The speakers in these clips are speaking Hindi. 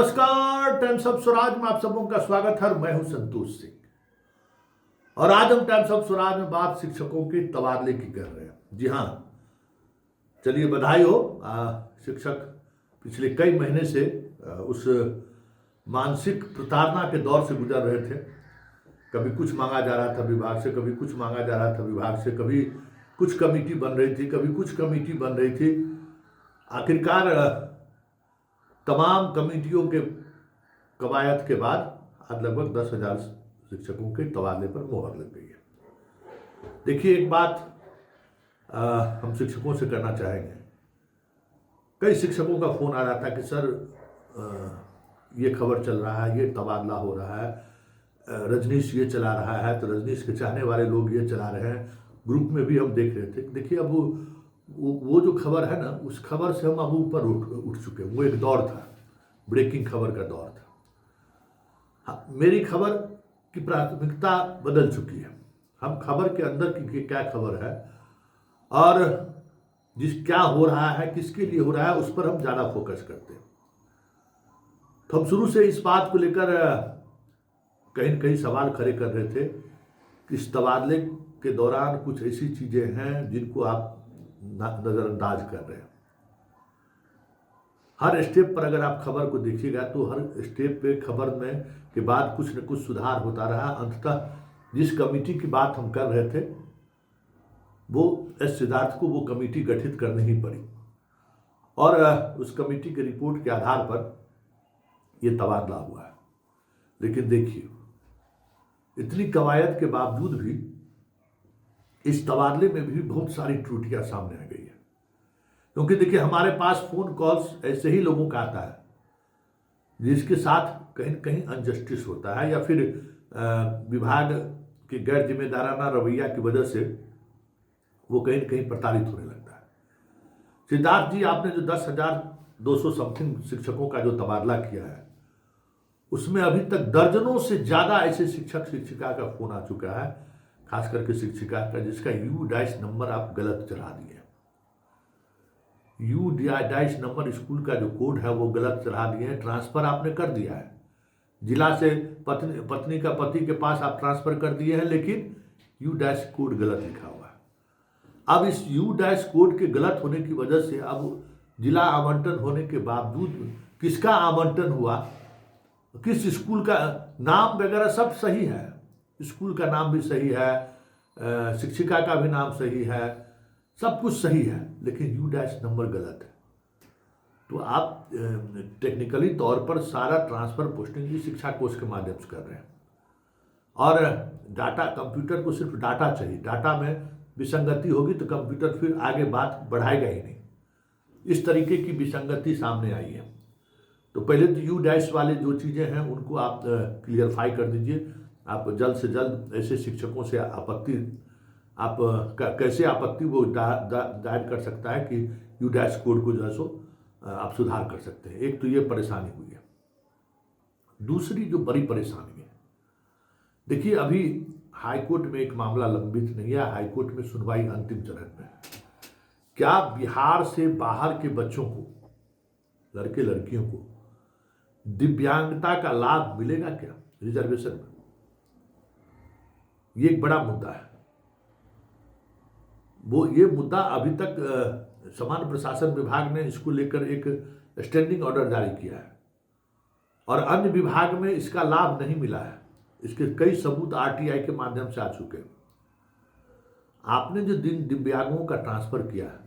नमस्कार, टाइम्स ऑफ स्वराज में आप सबों का स्वागत है। मैं हूं संतोष सिंह और आज हम टाइम्स ऑफ स्वराज में बात शिक्षकों के तबादले की कर रहे हैं। जी हाँ, चलिए बधाई हो। शिक्षक पिछले कई महीने से उस मानसिक प्रताड़ना के दौर से गुजर रहे थे। कभी कुछ मांगा जा रहा था विभाग से, कभी कुछ मांगा जा रहा था विभाग से, कभी कुछ कमेटी बन रही थी, कभी कुछ कमेटी बन रही थी। आखिरकार तमाम कमेटियों के कवायद के बाद आज लगभग 10,000 शिक्षकों के तबादले पर मोहर लग गई है। देखिए, एक बात हम शिक्षकों से करना चाहेंगे। कई शिक्षकों का फोन आ रहा था कि सर ये खबर चल रहा है, ये तबादला हो रहा है, रजनीश ये चला रहा है, तो रजनीश के चाहने वाले लोग ये चला रहे हैं। ग्रुप में भी हम देख रहे थे। देखिए, अब वो जो खबर है ना, उस खबर से हम अब ऊपर उठ चुके हैं। वो एक दौर था, ब्रेकिंग खबर का दौर था। हाँ, मेरी खबर की प्राथमिकता बदल चुकी है। हम खबर के अंदर की क्या खबर है और क्या हो रहा है, किसके लिए हो रहा है, उस पर हम ज़्यादा फोकस करते हैं। तो हम शुरू से इस बात को लेकर कहीं न कहीं सवाल खड़े कर रहे थे कि इस तबादले के दौरान कुछ ऐसी चीज़ें हैं जिनको आप नज़रअंदाज कर रहे हैं। हर स्टेप पर अगर आप खबर को देखिएगा तो हर स्टेप पे खबर में के बाद कुछ न कुछ सुधार होता रहा। अंततः जिस कमेटी की बात हम कर रहे थे वो एस सिद्धार्थ को वो कमेटी गठित करनी ही पड़ी और उस कमेटी की रिपोर्ट के आधार पर ये तबादला हुआ है। लेकिन देखिए, इतनी कवायद के बावजूद भी इस तबादले में भी बहुत सारी त्रुटियां सामने आ गई है। क्योंकि देखिए, हमारे पास फोन कॉल्स ऐसे ही लोगों का आता है जिसके साथ कहीं न कहीं अनजस्टिस होता है या फिर विभाग के गैर जिम्मेदाराना रवैया की वजह से वो कहीं न कहीं प्रताड़ित होने लगता है। सिद्धार्थ जी, आपने जो 10,200 समथिंग शिक्षकों का जो तबादला किया है, उसमें अभी तक दर्जनों से ज़्यादा ऐसे शिक्षक शिक्षिका का फोन आ चुका है, खास करके शिक्षिका का, जिसका U- नंबर आप गलत चढ़ा दिए। U- नंबर स्कूल का जो कोड है वो गलत चढ़ा दिए हैं। ट्रांसफ़र आपने कर दिया है, जिला से पत्नी का पति के पास आप ट्रांसफ़र कर दिए हैं, लेकिन U- कोड गलत लिखा हुआ है। अब इस U- कोड के गलत होने की वजह से अब जिला आवंटन होने के बावजूद किसका आवंटन हुआ, किस स्कूल का नाम वगैरह सब सही है, स्कूल का नाम भी सही है, शिक्षिका का भी नाम सही है, सब कुछ सही है, लेकिन U- नंबर गलत है। तो आप टेक्निकली तौर पर सारा ट्रांसफ़र पोस्टिंग भी शिक्षा कोष के माध्यम से कर रहे हैं और डाटा, कंप्यूटर को सिर्फ डाटा चाहिए। डाटा में विसंगति होगी तो कंप्यूटर फिर आगे बात बढ़ाएगा ही नहीं। इस तरीके की विसंगति सामने आई है। तो पहले तो U- वाले जो चीज़ें हैं उनको आप क्लियरफाई कर दीजिए। आप जल्द से जल्द ऐसे शिक्षकों से आपत्ति आप कैसे आपत्ति वो दायर कर सकता है कि U- कोड को जो है सो आप सुधार कर सकते हैं। एक तो ये परेशानी हुई है। दूसरी जो बड़ी परेशानी है, देखिए, अभी हाईकोर्ट में एक मामला लंबित नहीं है, हाईकोर्ट में सुनवाई अंतिम चरण में है। क्या बिहार से बाहर के बच्चों को, लड़के लड़कियों को दिव्यांगता का लाभ मिलेगा क्या रिजर्वेशन में? ये एक बड़ा मुद्दा है। ये मुद्दा अभी तक सामान्य प्रशासन विभाग ने इसको लेकर एक स्टैंडिंग ऑर्डर जारी किया है और अन्य विभाग में इसका लाभ नहीं मिला है। इसके कई सबूत RTI के माध्यम से आ चुके हैं। आपने जो दिव्यांगों का ट्रांसफर किया है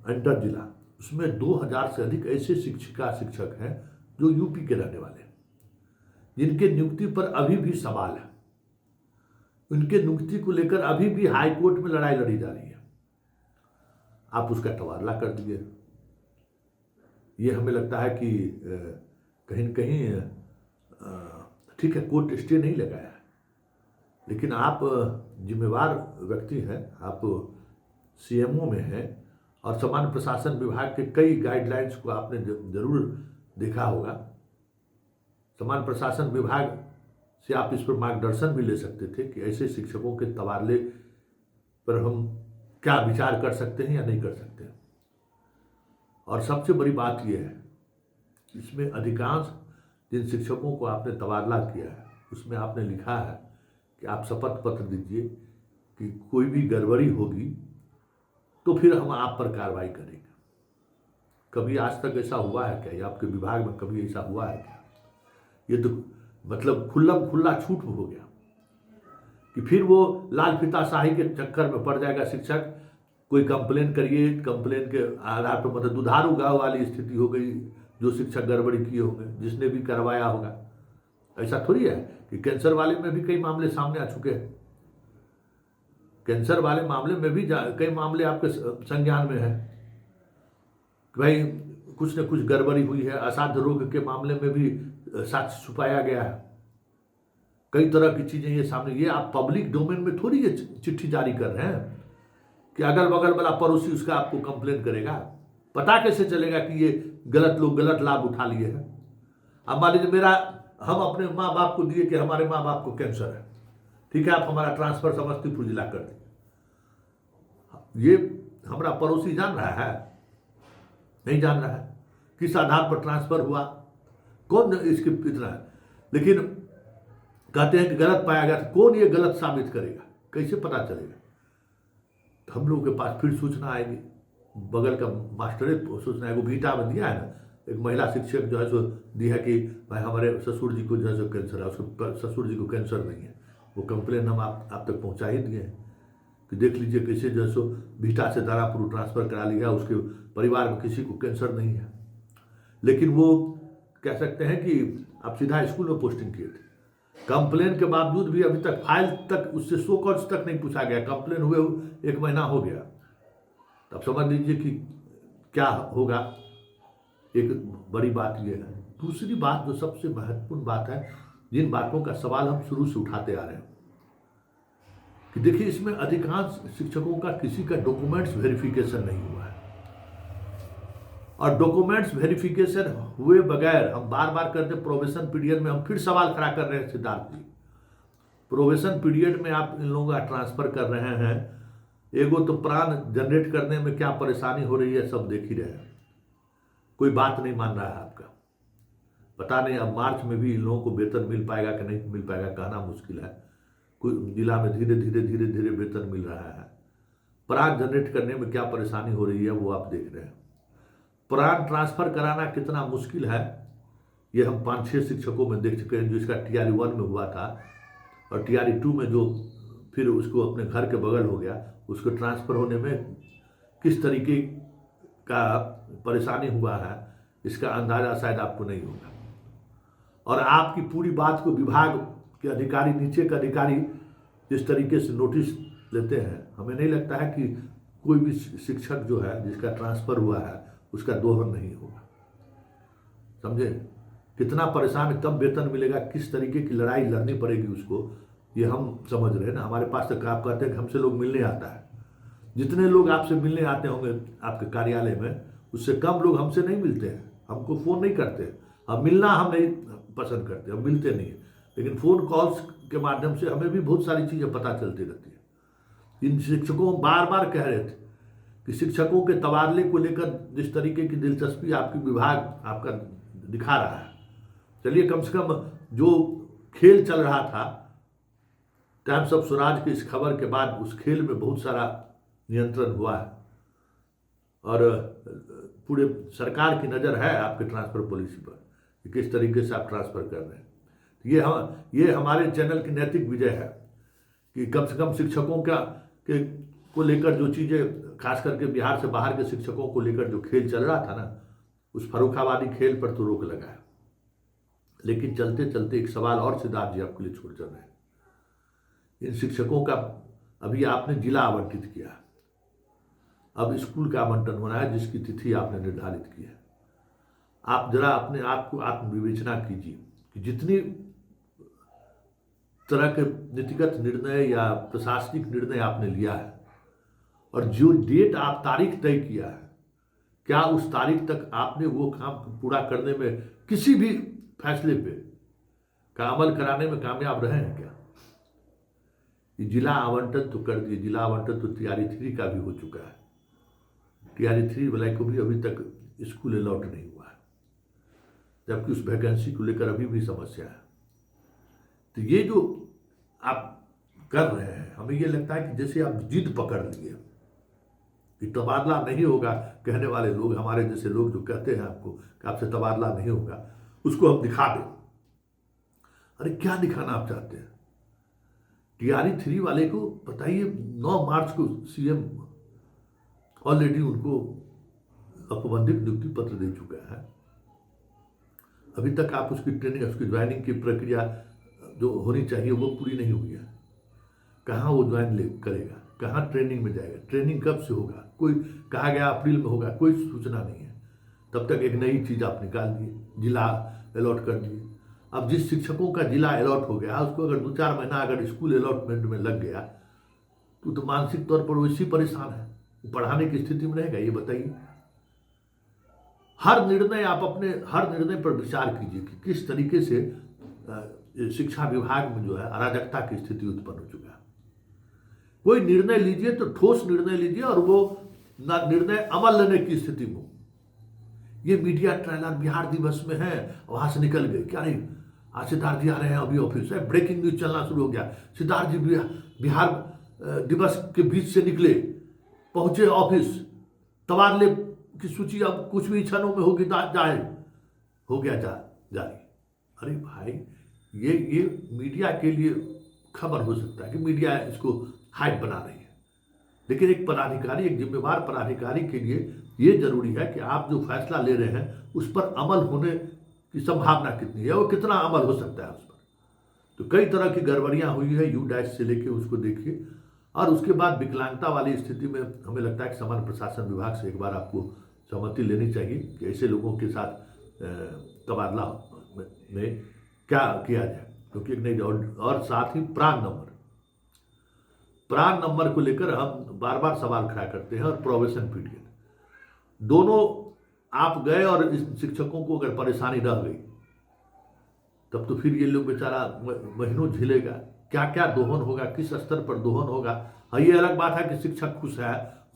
अंतर जिला, उसमें 2,000 से अधिक ऐसे शिक्षक हैं जो यूपी के रहने वाले हैं, जिनके नियुक्ति पर अभी भी सवाल है। उनके नियुक्ति को लेकर अभी भी हाई कोर्ट में लड़ाई लड़ी जा रही है। आप उसका तबादला कर दिए। ये हमें लगता है कि कहीं न कहीं ठीक है, कोर्ट स्टे नहीं लगाया है, लेकिन आप जिम्मेवार व्यक्ति हैं, आप CMO में हैं और सामान्य प्रशासन विभाग के कई गाइडलाइंस को आपने जरूर देखा होगा। सामान्य प्रशासन विभाग से आप इस पर मार्गदर्शन भी ले सकते थे कि ऐसे शिक्षकों के तबादले पर हम क्या विचार कर सकते हैं या नहीं कर सकते। और सबसे बड़ी बात यह है इसमें अधिकांश जिन शिक्षकों को आपने तबादला किया है उसमें आपने लिखा है कि आप शपथ पत्र दीजिए कि कोई भी गड़बड़ी होगी तो फिर हम आप पर कार्रवाई करेंगे। कभी आज तक ऐसा हुआ है क्या? ये आपके विभाग में कभी ऐसा हुआ है क्या? ये तो मतलब खुल्ला छूट हो गया कि फिर वो लाल फीताशाही के चक्कर में पड़ जाएगा शिक्षक। कोई कंप्लेन करिए, कंप्लेन के आधार पर मतलब दुधारू गाँव वाली स्थिति हो गई। जो शिक्षक गड़बड़ी किए होंगे, जिसने भी करवाया होगा, ऐसा थोड़ी है कि कैंसर वाले में भी कई मामले सामने आ चुके हैं। कैंसर वाले मामले में भी कई मामले आपके संज्ञान में है कि भाई कुछ न कुछ गड़बड़ी हुई है। असाध्य रोग के मामले में भी साक्ष्य छुपाया गया है। कई तरह की चीजें ये सामने, ये आप पब्लिक डोमेन में थोड़ी ये चिट्ठी जारी कर रहे हैं कि अगल बगल वाला पड़ोसी उसका आपको कंप्लेन करेगा। पता कैसे चलेगा कि ये गलत लोग गलत लाभ उठा लिए हैं? अब मान लीजिए हम अपने माँ बाप को दिए कि हमारे माँ बाप को कैंसर है, ठीक है, आप हमारा ट्रांसफर समस्तीपुर जिला कर दिए। ये हमारा पड़ोसी जान रहा है? नहीं जान रहा है। किस आधार पर ट्रांसफर हुआ, कौन इसके इतना है? लेकिन कहते हैं कि गलत पाया गया, कौन ये गलत साबित करेगा? कैसे पता चलेगा? तो हम लोगों के पास फिर सूचना आएगी। बगल का मास्टरे सूचना है, वो भीटा में दिया है ना, एक महिला शिक्षक जो है सो दी है कि भाई हमारे ससुर जी को जो है सो कैंसर है, उसके ससुर जी को कैंसर नहीं है। वो कंप्लेन हम आप तक पहुंचा ही दिए हैं कि देख लीजिए कैसे जो है सो भीटा से दानापुर ट्रांसफर करा लिया, उसके परिवार में किसी को कैंसर नहीं है। लेकिन वो कह सकते हैं कि आप सीधा स्कूल में पोस्टिंग किए थे। कंप्लेन के बावजूद भी अभी तक फाइल तक उससे 100 कॉज तक नहीं पूछा गया। कंप्लेन हुए 1 महीना हो गया। तब समझ लीजिए कि क्या होगा। एक बड़ी बात यह है। दूसरी बात जो सबसे महत्वपूर्ण बात है, जिन बातों का सवाल हम शुरू से उठाते आ रहे हैं कि देखिए, इसमें अधिकांश शिक्षकों का किसी का डॉक्यूमेंट्स वेरिफिकेशन नहीं हुआ है। और डॉक्यूमेंट्स वेरिफिकेशन हुए बगैर हम बार बार करते प्रोबेशन पीरियड में हम फिर सवाल खड़ा कर रहे हैं। सिद्धार्थ जी, प्रोबेशन पीरियड में आप इन लोगों का ट्रांसफर कर रहे हैं, एगो तो प्राण जनरेट करने में क्या परेशानी हो रही है सब देख ही रहे हैं। कोई बात नहीं मान रहा है आपका। पता नहीं अब मार्च में भी इन लोगों को वेतन मिल पाएगा कि नहीं मिल पाएगा, कहना मुश्किल है। कोई जिला में धीरे धीरे वेतन मिल रहा है। प्राण जनरेट करने में क्या परेशानी हो रही है वो आप देख रहे हैं। प्राण ट्रांसफर कराना कितना मुश्किल है ये हम 5-6 शिक्षकों में देख चुके हैं। जो इसका TRE 1 में हुआ था और TRE 2 में जो फिर उसको अपने घर के बगल हो गया, उसको ट्रांसफर होने में किस तरीके का परेशानी हुआ है इसका अंदाजा शायद आपको नहीं होगा। और आपकी पूरी बात को विभाग के अधिकारी, नीचे के अधिकारी जिस तरीके से नोटिस लेते हैं, हमें नहीं लगता है कि कोई भी शिक्षक जो है जिसका ट्रांसफर हुआ है उसका दोहन नहीं होगा। समझे? कितना परेशान है, कब वेतन मिलेगा, किस तरीके की लड़ाई लड़नी पड़ेगी उसको, ये हम समझ रहे हैं ना। हमारे पास तक आप कहते हैं कि हमसे लोग मिलने आता है। जितने लोग आपसे मिलने आते होंगे आपके कार्यालय में, उससे कम लोग हमसे नहीं मिलते हैं, हमको फ़ोन नहीं करते। अब मिलना हम नहीं पसंद करते, हम मिलते नहीं हैं, लेकिन फ़ोन कॉल्स के माध्यम से हमें भी बहुत सारी चीज़ें पता चलती रहती है। इन शिक्षकों बार बार कह रहे थे कि शिक्षकों के तबादले को लेकर जिस तरीके की दिलचस्पी आपकी विभाग आपका दिखा रहा है, चलिए कम से कम जो खेल चल रहा था टाइम्स ऑफ स्वराज की इस खबर के बाद, उस खेल में बहुत सारा नियंत्रण हुआ है और पूरे सरकार की नज़र है आपके ट्रांसफ़र पॉलिसी पर कि किस तरीके से आप ट्रांसफ़र कर रहे हैं। ये हमारे चैनल की नैतिक विजय है कि कम से कम शिक्षकों को लेकर जो चीज़ें, खास करके बिहार से बाहर के शिक्षकों को लेकर जो खेल चल रहा था ना, उस फर्रुखाबादी खेल पर तो रोक लगा है। लेकिन चलते चलते एक सवाल और सिद्धार्थ जी आपके लिए छोड़ चल रहे हैं। इन शिक्षकों का अभी आपने जिला आवंटित किया, अब स्कूल का आवंटन होना है जिसकी तिथि आपने निर्धारित की है। आप जरा अपने आप को आत्मविवेचना कीजिए कि जितनी तरह के नीतिगत निर्णय या प्रशासनिक निर्णय आपने लिया है और जो डेट आप तारीख तय किया है, क्या उस तारीख तक आपने वो काम पूरा करने में, किसी भी फैसले पे का अमल कराने में कामयाब रहे हैं क्या? ये जिला आवंटन तो कर दिए, जिला आवंटन तो TRE 3 का भी हो चुका है। TRE 3 वाले को भी अभी तक स्कूल अलॉट नहीं हुआ है। जबकि उस वैकेंसी को लेकर अभी भी समस्या है। तो ये जो आप कर रहे हैं, हमें ये लगता है कि जैसे आप जिद पकड़ लिए कि तबादला नहीं होगा, कहने वाले लोग, हमारे जैसे लोग जो कहते हैं आपको कि आपसे तबादला नहीं होगा, उसको हम दिखा दें। अरे क्या दिखाना आप चाहते हैं? टीआरई 3 वाले को बताइए, 9 मार्च को सीएम ऑलरेडी उनको औपबंधिक नियुक्ति पत्र दे चुका है। अभी तक आप उसकी ट्रेनिंग, उसकी ज्वाइनिंग की प्रक्रिया जो होनी चाहिए वो पूरी नहीं हुई है। कहाँ वो ज्वाइन करेगा, कहाँ ट्रेनिंग में जाएगा, ट्रेनिंग कब से होगा, कोई कहा गया अप्रैल में होगा, कोई सूचना नहीं है। तब तक एक नई चीज़ आप निकाल दिए, जिला अलॉट कर दिए। अब जिस शिक्षकों का जिला अलॉट हो गया, उसको अगर 2-4 महीना अगर स्कूल अलॉटमेंट में लग गया तो मानसिक तौर पर वैसे परेशान है, वो पढ़ाने की स्थिति में रहेगा? ये बताइए। हर निर्णय आप अपने हर निर्णय पर विचार कीजिए कि किस तरीके से शिक्षा विभाग में जो है अराजकता की स्थिति उत्पन्न हो चुका है। कोई निर्णय लीजिए तो ठोस निर्णय लीजिए और वो निर्णय अमल लेने की स्थिति में। ये मीडिया ट्रेलर बिहार दिवस में है, वहां से निकल गए, क्या नहीं आज सिद्धार्थ जी आ रहे हैं अभी ऑफिस है, ब्रेकिंग न्यूज चलना शुरू हो गया। सिद्धार्थ जी बिहार दिवस के बीच से निकले, पहुंचे ऑफिस, तबादले की सूची अब कुछ भी क्षणों में होगी जाए, हो गया जारी। अरे भाई, ये मीडिया के लिए खबर हो सकता है कि मीडिया इसको हाइप बना रही है, लेकिन एक पदाधिकारी, एक जिम्मेवार पदाधिकारी के लिए ये जरूरी है कि आप जो फैसला ले रहे हैं उस पर अमल होने की संभावना कितनी है, वो कितना अमल हो सकता है उस पर। तो कई तरह की गड़बड़ियां हुई है, U- से लेके उसको देखिए। और उसके बाद विकलांगता वाली स्थिति में हमें लगता है कि सामान्य प्रशासन विभाग से एक बार आपको सहमति लेनी चाहिए कि ऐसे लोगों के साथ तबादला में क्या किया जाए, क्योंकि एक नहीं। और साथ ही प्राण नंबर को लेकर हम बार बार सवाल खड़ा करते हैं, और प्रोबेशन पीरियड दोनों आप गए और इस शिक्षकों को अगर परेशानी रह गई तब तो फिर ये लोग बेचारा महीनों झेलेगा। क्या क्या दोहन होगा, किस स्तर पर दोहन होगा। हाँ, ये अलग बात है कि शिक्षक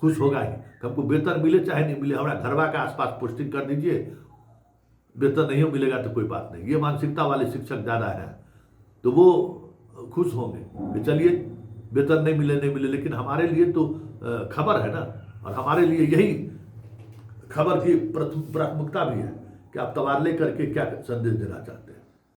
खुश होगा ही, हमको वेतन मिले चाहे नहीं मिले, हमारा घरवा के आसपास पोस्टिंग कर दीजिए, वेतन नहीं मिलेगा तो कोई बात नहीं। ये मानसिकता वाले शिक्षक ज़्यादा है, तो वो खुश होंगे कि चलिए वेतन नहीं मिले, लेकिन हमारे लिए तो खबर है ना, और हमारे लिए यही खबर की प्राथमिकता भी है कि आप तबादले करके क्या संदेश देना चाहते हैं।